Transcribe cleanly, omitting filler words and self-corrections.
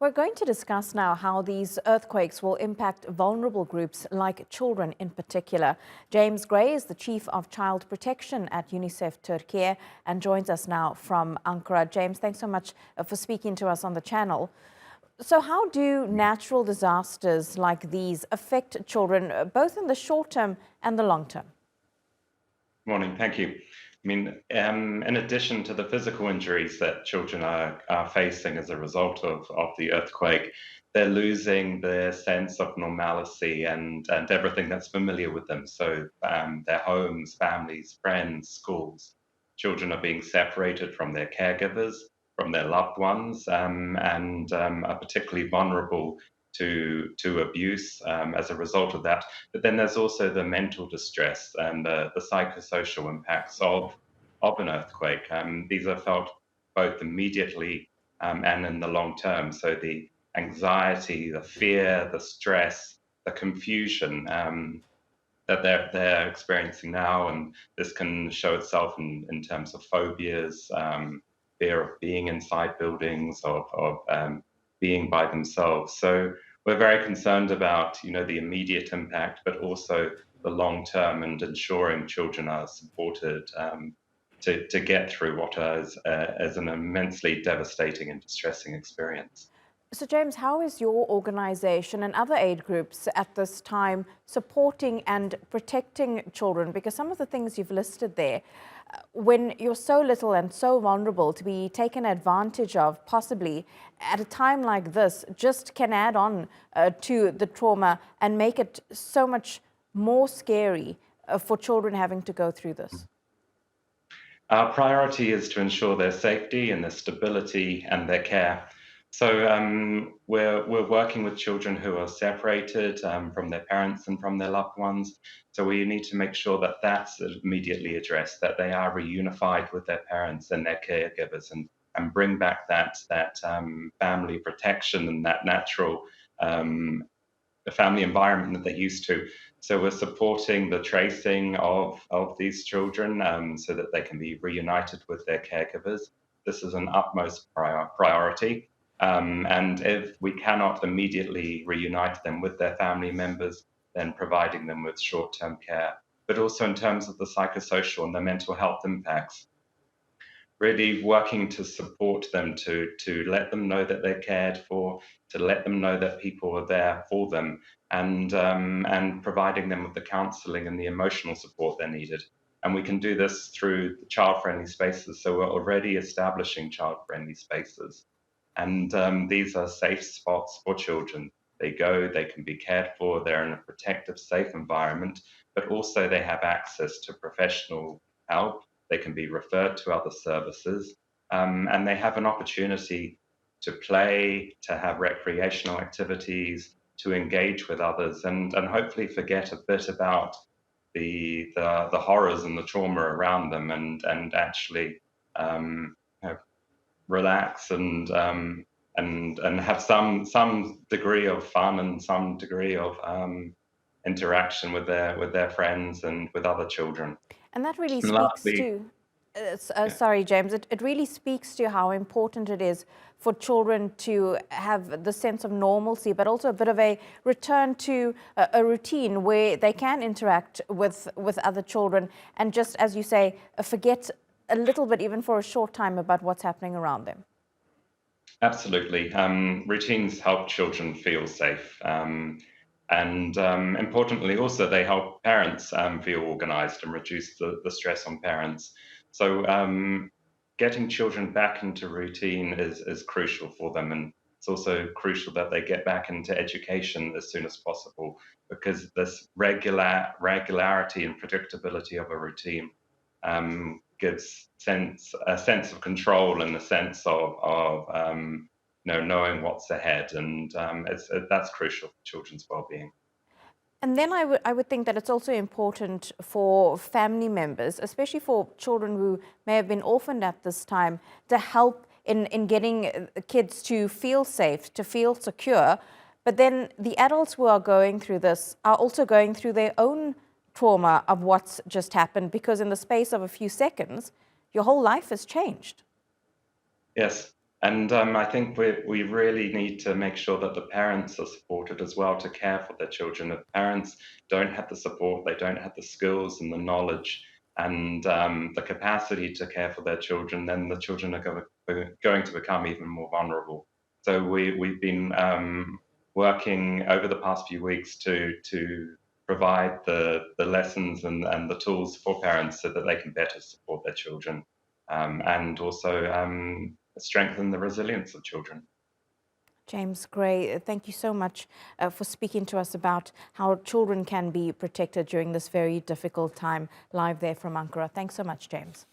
We're going to discuss now how these earthquakes will impact vulnerable groups like children in particular. James Gray is the Chief of Child Protection at UNICEF Türkiye and joins us now from Ankara. James, thanks so much for speaking to us on the channel. So how do natural disasters like these affect children, both in the short term and the long term? Morning, thank you. In addition to the physical injuries that children are facing as a result of the earthquake, they're losing their sense of normalcy and everything that's familiar with them. So their homes, families, friends, schools. Children are being separated from their caregivers, from their loved ones, and are particularly vulnerable to abuse as a result of that. But then there's also the mental distress and the psychosocial impacts of an earthquake. These are felt both immediately and in the long term. So the anxiety, the fear, the stress, the confusion that they're experiencing now, and this can show itself in terms of phobias, fear of being inside buildings, of being by themselves. So we're very concerned about, the immediate impact, but also the long term and ensuring children are supported to get through what is an immensely devastating and distressing experience. So James, how is your organization and other aid groups at this time supporting and protecting children? Because some of the things you've listed there, when you're so little and so vulnerable, to be taken advantage of possibly at a time like this just can add on to the trauma and make it so much more scary for children having to go through this. Our priority is to ensure their safety and their stability and their care. So we're working with children who are separated from their parents and from their loved ones. So we need to make sure that that's immediately addressed, that they are reunified with their parents and their caregivers, and bring back that family protection and that natural family environment that they're used to. So we're supporting the tracing of these children so that they can be reunited with their caregivers. This is an utmost priority. And if we cannot immediately reunite them with their family members, then providing them with short-term care, but also in terms of the psychosocial and the mental health impacts, really working to support them, to let them know that they're cared for, to let them know that people are there for them, and providing them with the counselling and the emotional support they needed. And we can do this through child-friendly spaces. So we're already establishing child-friendly spaces. And these are safe spots for children. They go, they can be cared for, they're in a protective, safe environment, but also they have access to professional help. They can be referred to other services, and they have an opportunity to play, to have recreational activities, to engage with others, and hopefully forget a bit about the horrors and the trauma around them, and actually relax and have some degree of fun and some degree of interaction with their friends and with other children. And that really speaks to, sorry, James, it really speaks to how important it is for children to have the sense of normalcy, but also a bit of a return to a routine where they can interact with other children and just, as you say, forget a little bit, even for a short time, about what's happening around them. Absolutely. Routines help children feel safe. And importantly, also, they help parents feel organized and reduce the stress on parents. So getting children back into routine is crucial for them. And it's also crucial that they get back into education as soon as possible, because this regularity and predictability of a routine gives a sense of control and a sense of knowing what's ahead, and that's crucial for children's well-being. And then I would think that it's also important for family members, especially for children who may have been orphaned at this time, to help in getting kids to feel safe, to feel secure. But then the adults who are going through this are also going through their own trauma of what's just happened, because in the space of a few seconds, your whole life has changed. Yes, And I think we really need to make sure that the parents are supported as well to care for their children. If parents don't have the support, they don't have the skills and the knowledge and the capacity to care for their children, then the children are going to become even more vulnerable. So we've been working over the past few weeks to provide the lessons and the tools for parents so that they can better support their children and also strengthen the resilience of children. James Gray, thank you so much for speaking to us about how children can be protected during this very difficult time. Live there from Ankara. Thanks so much, James.